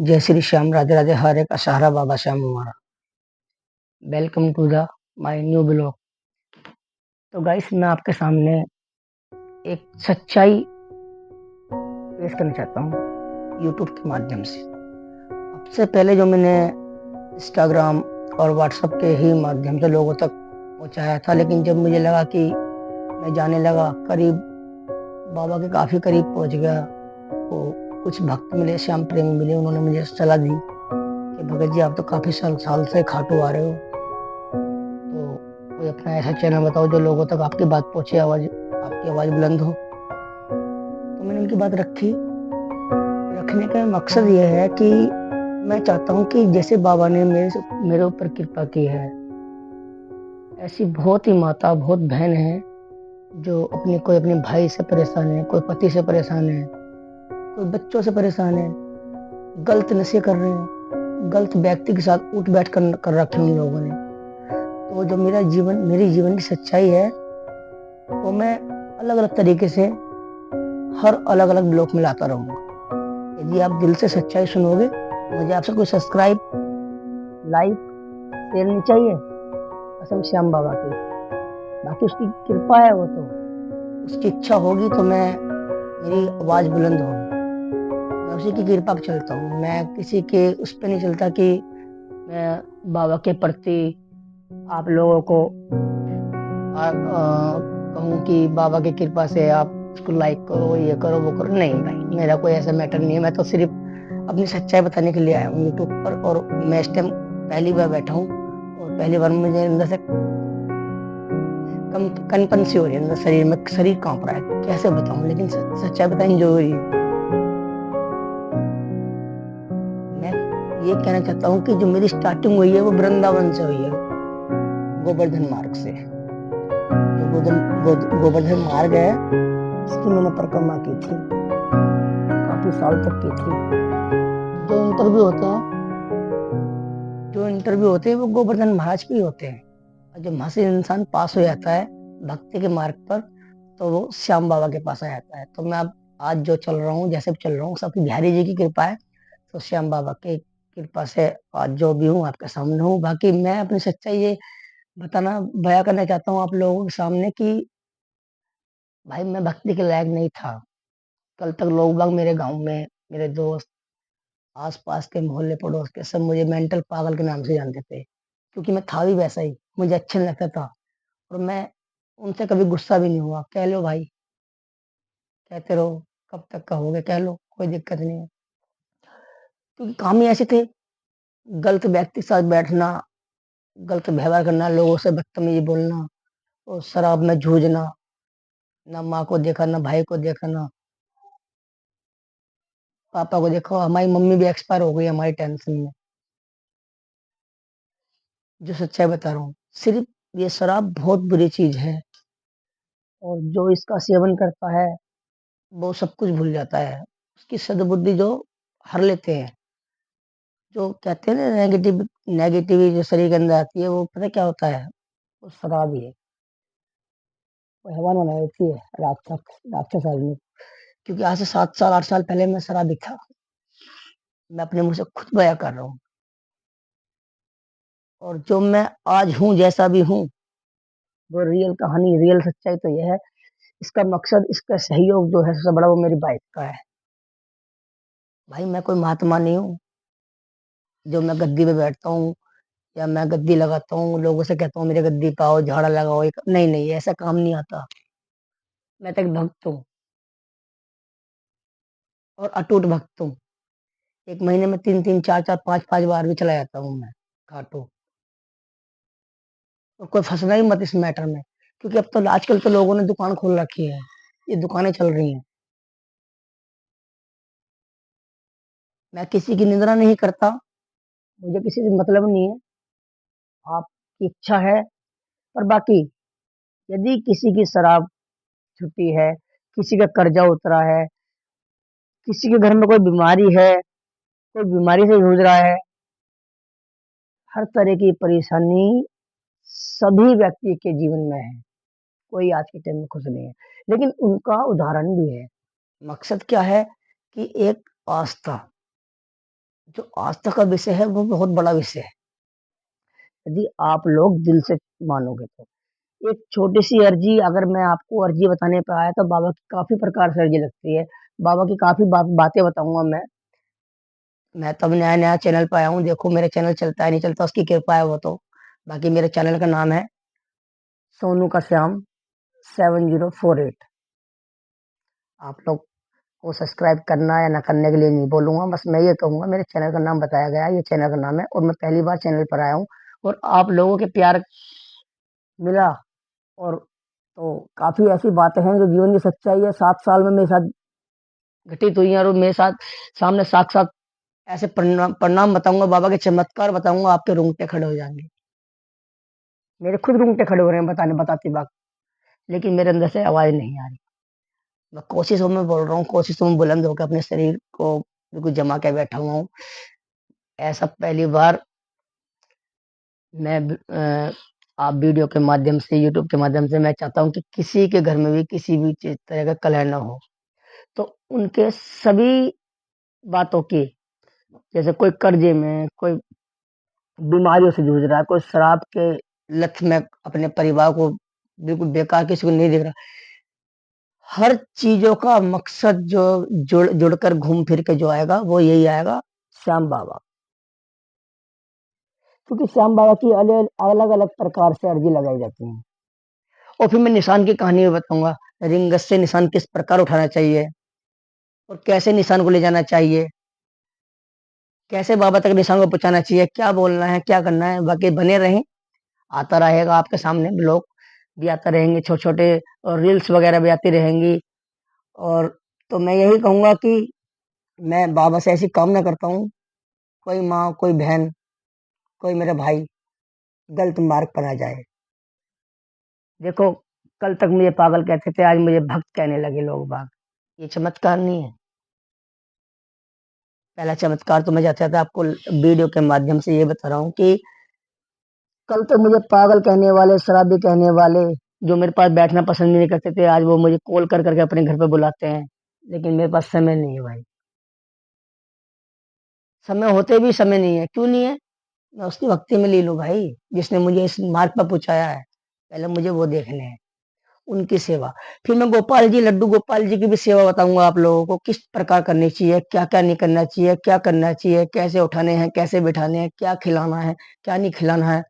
जय श्री श्याम, राधे राधे, हरे का सहारा बाबा श्याम हमारा। Welcome to the my new blog. तो गाइस, मैं आपके सामने एक सच्चाई पेश करना चाहता हूँ यूट्यूब के माध्यम से। सबसे पहले जो मैंने इंस्टाग्राम और व्हाट्सएप के ही माध्यम से लोगों तक पहुँचाया था, लेकिन जब मुझे लगा कि मैं जाने लगा, करीब बाबा के काफ़ी करीब पहुँच गया, तो कुछ भक्त मिले, श्याम प्रेमी मिले, उन्होंने मुझे सलाह दी कि भगत जी, आप तो काफ़ी साल साल से खाटू आ रहे हो, तो कोई अपना ऐसा चैनल बताओ जो लोगों तक आपकी बात पहुंचे, आपकी आवाज़ बुलंद हो। तो मैंने उनकी बात रखी। रखने का मकसद ये है कि मैं चाहता हूँ कि जैसे बाबा ने मेरे ऊपर कृपा की है, ऐसी बहुत ही माता, बहुत बहन है जो कोई अपने भाई से परेशान है, कोई पति से परेशान है, कोई बच्चों से परेशान है, गलत नशे कर रहे हैं, गलत व्यक्ति के साथ उठ बैठ कर रखे उन लोगों ने। तो जो मेरी जीवन की सच्चाई है, वो मैं अलग अलग तरीके से हर अलग अलग ब्लॉग में लाता रहूंगा। यदि आप दिल से सच्चाई सुनोगे, मुझे आपसे कोई सब्सक्राइब, लाइक, शेयर नहीं चाहिए, कसम श्याम बाबा की। बाकी उसकी कृपा है, वो तो उसकी इच्छा होगी तो मेरी आवाज बुलंद होगी। मैं उसी की कृपा पे चलता हूँ, मैं किसी के उस पर नहीं चलता कि मैं बाबा के प्रति आप लोगों को कहूँ कि बाबा की कृपा से आप उसको लाइक करो, ये करो, वो करो। नहीं भाई, मेरा कोई ऐसा मैटर नहीं है। मैं तो सिर्फ अपनी सच्चाई बताने के लिए आया हूँ यूट्यूब पर, और मैं इस टाइम पहली बार बैठा हूँ, और पहली बार मुझे अंदर से कनपन सी हो रही है, अंदर शरीर में शरीर कांप रहा है। कैसे बताऊं, लेकिन सच्चाई बतानी जरूरी है। मैं ये कहना चाहता हूँ कि जो मेरी स्टार्टिंग हुई है वो वृंदावन से हुई है, गोवर्धन मार्ग से। जो गोवर्धन मार्ग है, इसकी मैंने परिक्रमा की थी, काफी साल तक की थी। जो इंटरव्यू होते हैं वो गोवर्धन महाराज पे ही होते हैं। और जब वहां से इंसान पास हो जाता है भक्ति के मार्ग पर, तो वो श्याम बाबा के पास आ जाता है। तो मैं अब आज जो चल रहा हूँ, जैसे भी चल रहा हूँ, सबकी बिहारी जी की कृपा है। तो श्याम बाबा की कृपा से आज जो भी हूँ आपके सामने हूँ। बाकी मैं अपनी सच्चाई ये बयां करना चाहता हूँ आप लोगों के सामने कि भाई, मैं भक्ति के लायक नहीं था। कल तक लोग बाग मेरे गांव में, मेरे दोस्त, आसपास के मोहल्ले पड़ोस के सब मुझे मेंटल पागल के नाम से जानते थे, क्योंकि मैं था भी वैसा ही, मुझे अच्छा नहीं लगता था। और मैं उनसे कभी गुस्सा भी नहीं हुआ। कह लो भाई, कहते रहो, कब तक कहोगे, कह लो, कोई दिक्कत नहीं है। क्योंकि काम ही ऐसे थे, गलत व्यक्ति के साथ बैठना, गलत व्यवहार करना, लोगों से बदतमीजी बोलना, और शराब में जूझना, ना माँ को देखा, ना भाई को देखा, ना पापा को देखा। हमारी मम्मी भी एक्सपायर हो गई हमारी टेंशन में। जो सच्चाई बता रहा हूँ, सिर्फ ये शराब बहुत बुरी चीज है, और जो इसका सेवन करता है वो सब कुछ भूल जाता है। उसकी सद्बुद्धि जो हर लेते हैं, जो कहते हैं ना, नेगेटिविटी जो शरीर के अंदर आती है, वो पता क्या होता है? वो शराब ही है। वो हैवान बना देती है, राक्षस आदमी। क्योंकि आज से 7 साल 8 साल पहले मैं शराबी था। मैं अपने मुंह से खुद बयां कर रहा हूँ। और जो मैं आज हूँ, जैसा भी हूँ, वो रियल कहानी, रियल सच्चाई तो यह है। इसका मकसद, इसका सहयोग जो है सबसे बड़ा, वो मेरी बाइक का है। भाई, मैं कोई महात्मा नहीं हूँ जो मैं गद्दी पे बैठता हूँ, या मैं गद्दी लगाता हूँ, लोगों से कहता हूँ मेरे गद्दी पे आओ, झाड़ा लगाओ। नहीं नहीं, ऐसा काम नहीं आता। मैं तो एक भक्त हूँ, और अटूट भक्त हूँ। एक महीने में 3 3 4 4 5 5 बार भी चला जाता हूँ मैं घाटों। और कोई फंसना ही मत इस मैटर में, क्योंकि अब तो आजकल तो लोगों ने दुकान खोल रखी है, ये दुकानें चल रही हैं। मैं किसी की निंदा नहीं करता, मुझे किसी से मतलब नहीं है। आपकी इच्छा है। पर बाकी, यदि किसी की शराब छुट्टी है, किसी का कर्जा उतरा है, किसी के घर में कोई बीमारी है, कोई बीमारी से जूझ रहा है, हर तरह की परेशानी सभी व्यक्ति के जीवन में है। कोई आज के टाइम में खुश नहीं है, लेकिन उनका उदाहरण भी है। मकसद क्या है? कि एक आस्था, जो आस्था का विषय है वो बहुत बड़ा विषय है। यदि आप लोग दिल से मानोगे तो एक छोटी सी अर्जी, अगर मैं आपको अर्जी बताने पे आया तो बाबा की काफी प्रकार से अर्जी लगती है। बाबा की काफी बातें बताऊंगा मैं तब नया नया चैनल पे आया हूँ। देखो मेरे चैनल चलता है नहीं चलता उसकी कृपा है वो तो। बाकी मेरे चैनल का नाम है सोनू का श्याम 7048। आप लोग को सब्सक्राइब करना या ना करने के लिए नहीं बोलूंगा, बस मैं ये कहूंगा मेरे चैनल का नाम बताया गया है, ये चैनल का नाम है और मैं पहली बार चैनल पर आया हूँ और आप लोगों के प्यार मिला। और तो काफी ऐसी बातें हैं जो जीवन की सच्चाई है, 7 साल में मेरे साथ घटित हुई हैं और मेरे साथ सामने साक्षात ऐसे परिणाम परिणाम बताऊंगा, बाबा के चमत्कार बताऊंगा, आपके रोंगटे खड़े हो जाएंगे। मेरे खुद रोंगटे खड़े हो रहे हैं बताने बताती बात, लेकिन मेरे अंदर से आवाज नहीं आ रही। मैं कोशिशों में बोल रहा हूँ, कोशिशों में बुलंद होकर अपने शरीर को बिल्कुल जमा के बैठा हुआ हूँ। ऐसा पहली बार मैं आप वीडियो के माध्यम से, यूट्यूब के माध्यम से मैं चाहता हूँ कि किसी के घर में भी किसी भी तरह का कलह ना हो। तो उनके सभी बातों की, जैसे कोई कर्जे में, कोई बीमारियों से जूझ रहा है, कोई शराब के लत में अपने परिवार को बिल्कुल बेकार, किसी को नहीं दिख रहा, हर चीजों का मकसद जो जुड़कर घूम फिर के जो आएगा वो यही आएगा, श्याम बाबा। क्योंकि श्याम बाबा की अलग अलग अलग प्रकार से अर्जी लगाई जाती है। और फिर मैं निशान की कहानी भी बताऊंगा, रिंगस से निशान किस प्रकार उठाना चाहिए और कैसे निशान को ले जाना चाहिए, कैसे बाबा तक निशान को पहुंचाना चाहिए, क्या बोलना है, क्या करना है। बाकी बने रहें, आता रहेगा आपके सामने ब्लॉग भी आता रहेंगे, छोटे छोटे, और रील्स वगैरह भी आती रहेंगी। और तो मैं यही कहूंगा कि मैं बाबा से ऐसी कामना करता हूँ, कोई माँ, कोई बहन, कोई मेरा भाई गलत मार्ग पर आ जाए। देखो, कल तक मुझे पागल कहते थे, आज मुझे भक्त कहने लगे लोग बाग। ये चमत्कार नहीं है। पहला चमत्कार तो मैं चाहता था आपको वीडियो के माध्यम से ये बता रहा हूँ कि कल तक मुझे पागल कहने वाले, शराबी कहने वाले, जो मेरे पास बैठना पसंद नहीं करते थे, आज वो मुझे कॉल कर करके अपने घर पे बुलाते हैं। लेकिन मेरे पास समय नहीं है भाई, समय होते भी समय नहीं है। क्यों नहीं है? मैं उसकी भक्ति में ले लूं भाई, जिसने मुझे इस मार्ग पर पहुंचाया है। पहले मुझे वो देखने हैं, उनकी सेवा। फिर मैं गोपाल जी, लड्डू गोपाल जी की भी सेवा बताऊंगा आप लोगों को, किस प्रकार करनी चाहिए, क्या क्या नहीं करना चाहिए, क्या करना चाहिए, कैसे उठाने हैं, कैसे बिठाने हैं, क्या खिलाना है, क्या नहीं खिलाना है,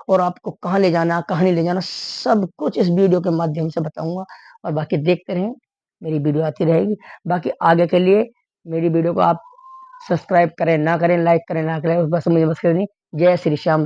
और आपको कहाँ ले जाना है, कहाँ नहीं ले जाना, सब कुछ इस वीडियो के माध्यम से बताऊंगा। और बाकी देखते रहें, मेरी वीडियो आती रहेगी। बाकी आगे के लिए मेरी वीडियो को आप सब्सक्राइब करें ना करें, लाइक करें ना करें, बस मुझे बस करें। जय श्री श्याम।